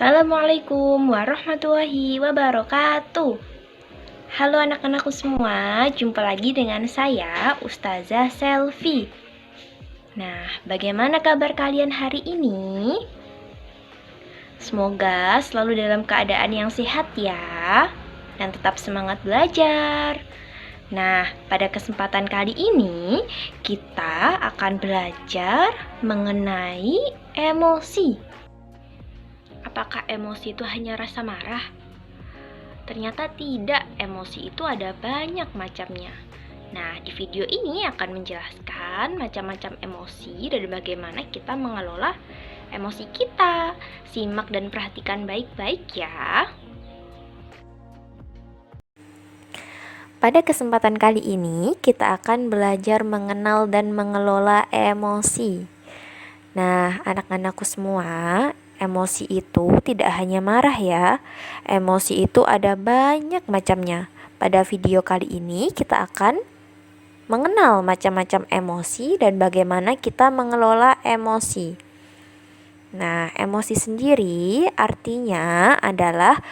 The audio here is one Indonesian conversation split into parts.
Assalamualaikum warahmatullahi wabarakatuh. Halo anak-anakku semua, jumpa lagi dengan saya, Ustazah Selvi. Nah, bagaimana kabar kalian hari ini? Semoga selalu dalam keadaan yang sehat ya, dan tetap semangat belajar. Nah, pada kesempatan kali ini, kita akan belajar mengenai emosi. Apakah emosi itu hanya rasa marah? Ternyata tidak, emosi itu ada banyak macamnya. Nah, di video ini akan menjelaskan macam-macam emosi dan bagaimana kita mengelola emosi kita. Simak dan perhatikan baik-baik ya. Pada kesempatan kali ini, kita akan belajar mengenal dan mengelola emosi. Nah, anak-anakku semua, emosi itu tidak hanya marah ya. Emosi itu ada banyak macamnya. Pada video kali ini, kita akan mengenal macam-macam emosi dan bagaimana kita mengelola emosi. Nah, emosi sendiri artinya adalah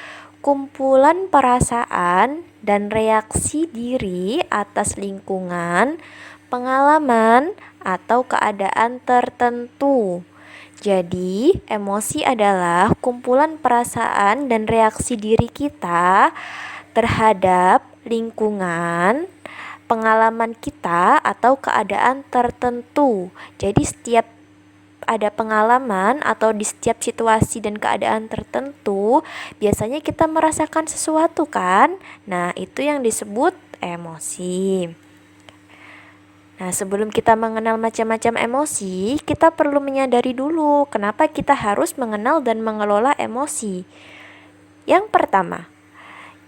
kumpulan perasaan dan reaksi diri atas lingkungan, pengalaman, atau keadaan tertentu. Jadi, emosi adalah kumpulan perasaan dan reaksi diri kita terhadap lingkungan, pengalaman kita, atau keadaan tertentu. Jadi, setiap ada pengalaman atau di setiap situasi dan keadaan tertentu, biasanya kita merasakan sesuatu kan? Nah, itu yang disebut emosi. Nah, sebelum kita mengenal macam-macam emosi, kita perlu menyadari dulu kenapa kita harus mengenal dan mengelola emosi. Yang pertama,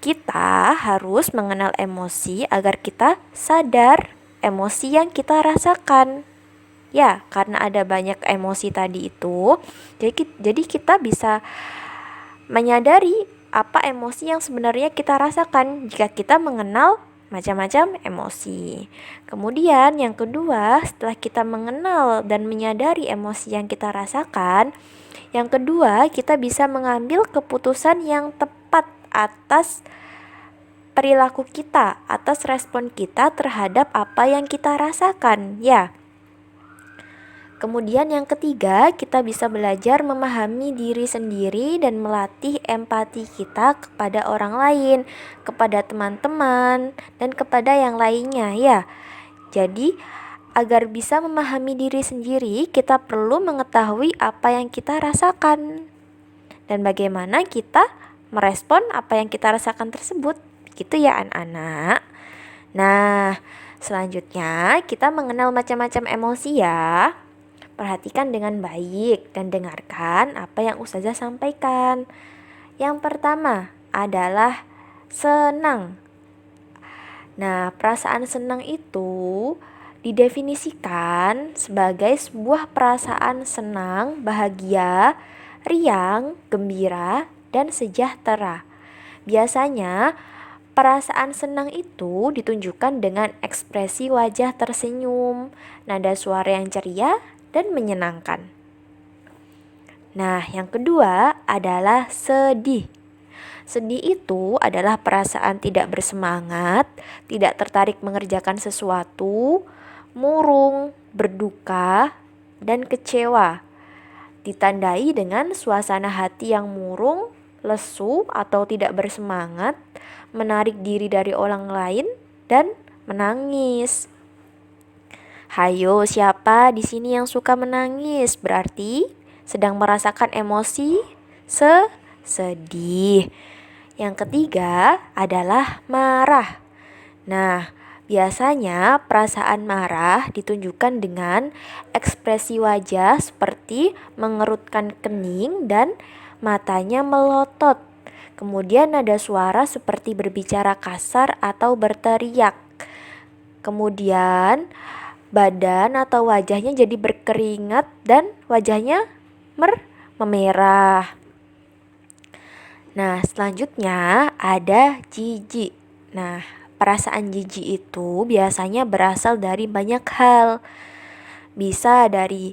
kita harus mengenal emosi agar kita sadar emosi yang kita rasakan. Ya, karena ada banyak emosi tadi itu, jadi kita bisa menyadari apa emosi yang sebenarnya kita rasakan jika kita mengenal macam-macam emosi. Kemudian yang kedua, setelah kita mengenal dan menyadari emosi yang kita rasakan, yang kedua kita bisa mengambil keputusan yang tepat atas perilaku kita, atas respon kita terhadap apa yang kita rasakan. Ya. Kemudian yang ketiga, kita bisa belajar memahami diri sendiri dan melatih empati kita kepada orang lain, kepada teman-teman, dan kepada yang lainnya ya. Jadi, agar bisa memahami diri sendiri, kita perlu mengetahui apa yang kita rasakan dan bagaimana kita merespon apa yang kita rasakan tersebut. Gitu ya anak-anak. Nah, selanjutnya kita mengenal macam-macam emosi ya. Perhatikan dengan baik dan dengarkan apa yang Ustazah sampaikan. Yang pertama adalah senang. Nah, perasaan senang itu didefinisikan sebagai sebuah perasaan senang, bahagia, riang, gembira, dan sejahtera. Biasanya, perasaan senang itu ditunjukkan dengan ekspresi wajah tersenyum, nada suara yang ceria, dan menyenangkan. Nah, yang kedua adalah sedih. Sedih itu adalah perasaan tidak bersemangat, tidak tertarik mengerjakan sesuatu, murung, berduka, dan kecewa. Ditandai dengan suasana hati yang murung, lesu, atau tidak bersemangat, menarik diri dari orang lain, dan menangis. Hayo, siapa di sini yang suka menangis? Berarti sedang merasakan emosi sedih. Yang ketiga adalah marah. Nah, biasanya perasaan marah ditunjukkan dengan ekspresi wajah seperti mengerutkan kening dan matanya melotot. Kemudian nada suara seperti berbicara kasar atau berteriak. Kemudian badan atau wajahnya jadi berkeringat dan wajahnya memerah. Nah, selanjutnya ada jijik. Nah, perasaan jijik itu biasanya berasal dari banyak hal. Bisa dari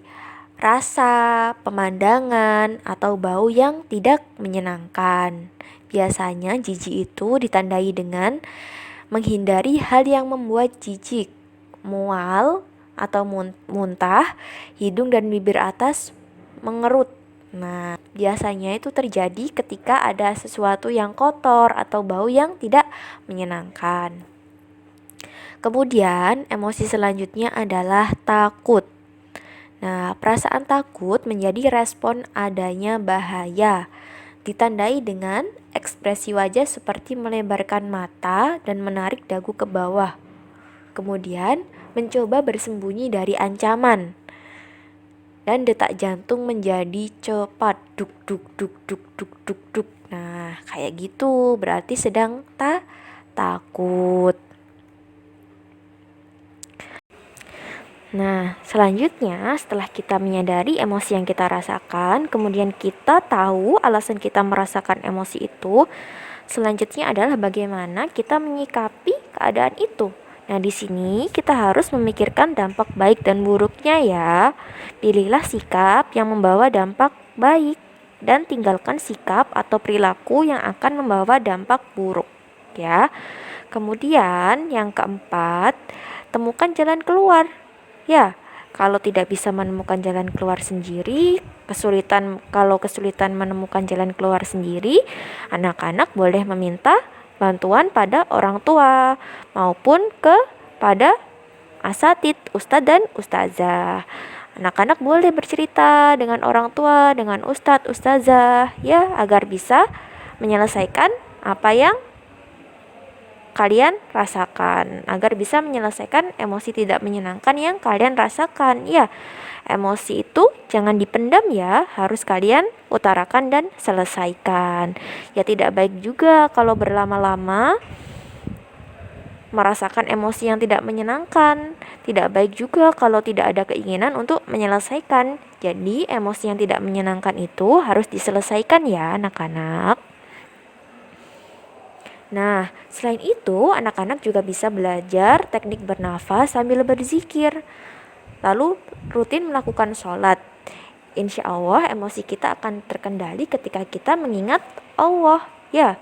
rasa, pemandangan, atau bau yang tidak menyenangkan. Biasanya jijik itu ditandai dengan menghindari hal yang membuat jijik, mual atau muntah, hidung dan bibir atas mengerut. Nah, biasanya itu terjadi ketika ada sesuatu yang kotor atau bau yang tidak menyenangkan. Kemudian, emosi selanjutnya adalah takut. Nah, perasaan takut menjadi respon adanya bahaya, ditandai dengan ekspresi wajah seperti melebarkan mata dan menarik dagu ke bawah. Kemudian, mencoba bersembunyi dari ancaman. Dan detak jantung menjadi cepat, duk duk duk duk duk duk duk. Nah, kayak gitu berarti sedang takut. Nah, selanjutnya setelah kita menyadari emosi yang kita rasakan, kemudian kita tahu alasan kita merasakan emosi itu, selanjutnya adalah bagaimana kita menyikapi keadaan itu. Nah, di sini kita harus memikirkan dampak baik dan buruknya ya. Pilihlah sikap yang membawa dampak baik dan tinggalkan sikap atau perilaku yang akan membawa dampak buruk ya. Kemudian yang keempat, temukan jalan keluar. Ya, kalau tidak bisa menemukan jalan keluar sendiri, kalau kesulitan menemukan jalan keluar sendiri, anak-anak boleh meminta bantuan pada orang tua maupun kepada asatid, ustadz dan ustazah. Anak-anak boleh bercerita dengan orang tua, dengan ustadz, ustazah, ya, agar bisa menyelesaikan apa yang kalian rasakan, agar bisa menyelesaikan emosi tidak menyenangkan yang kalian rasakan. Ya, emosi itu jangan dipendam ya, harus kalian utarakan dan selesaikan. Ya, tidak baik juga kalau berlama-lama merasakan emosi yang tidak menyenangkan. Tidak baik juga kalau tidak ada keinginan untuk menyelesaikan. Jadi, emosi yang tidak menyenangkan itu harus diselesaikan ya, anak-anak. Nah, selain itu, anak-anak juga bisa belajar teknik bernafas sambil berzikir. Lalu rutin melakukan sholat. Insya Allah emosi kita akan terkendali ketika kita mengingat Allah. Ya.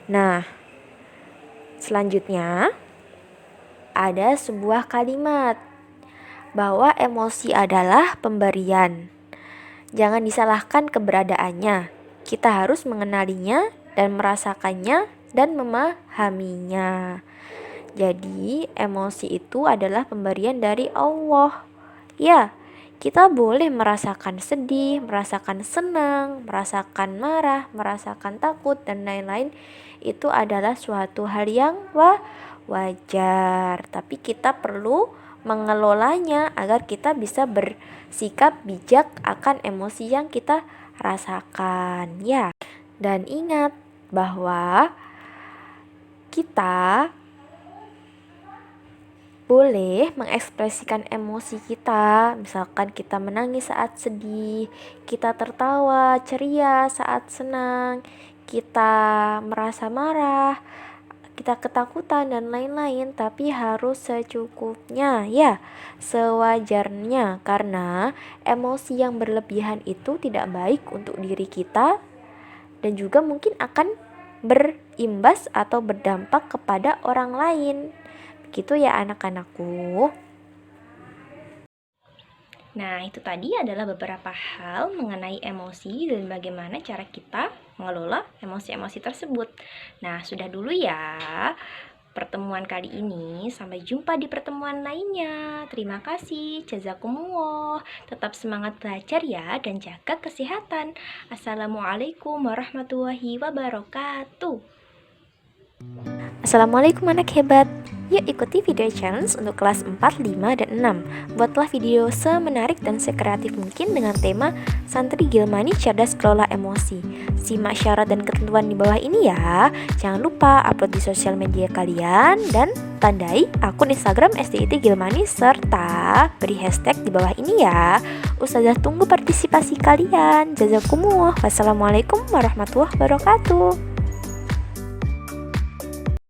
Nah, selanjutnya ada sebuah kalimat bahwa emosi adalah pemberian. Jangan disalahkan keberadaannya. Kita harus mengenalinya dan merasakannya dan memahaminya. Jadi, emosi itu adalah pemberian dari Allah. Ya, kita boleh merasakan sedih, merasakan senang, merasakan marah, merasakan takut, dan lain-lain. Itu adalah suatu hal yang wajar. Tapi kita perlu mengelolanya agar kita bisa bersikap bijak akan emosi yang kita rasakan. Ya, dan ingat bahwa kita boleh mengekspresikan emosi kita. Misalkan kita menangis saat sedih, kita tertawa ceria saat senang, kita merasa marah, kita ketakutan dan lain-lain, tapi harus secukupnya ya, sewajarnya, karena emosi yang berlebihan itu tidak baik untuk diri kita dan juga mungkin akan berimbas atau berdampak kepada orang lain. Begitu ya anak-anakku. Nah, itu tadi adalah beberapa hal mengenai emosi dan bagaimana cara kita mengelola emosi-emosi tersebut. Nah, sudah dulu ya pertemuan kali ini. Sampai jumpa di pertemuan lainnya. Terima kasih. Jazakumullah. Tetap semangat belajar ya dan jaga kesehatan. Assalamualaikum warahmatullahi wabarakatuh. Assalamualaikum anak hebat. Yuk ikuti video challenge untuk kelas 4, 5, dan 6. Buatlah video semenarik dan sekreatif mungkin dengan tema Santri Gilmani Cerdas Kelola Emosi. Simak syarat dan ketentuan di bawah ini ya. Jangan lupa upload di sosial media kalian dan tandai akun Instagram SDIT Gilmani serta beri hashtag di bawah ini ya. Ustazah tunggu partisipasi kalian. Jazakumullah. Wassalamualaikum warahmatullahi wabarakatuh.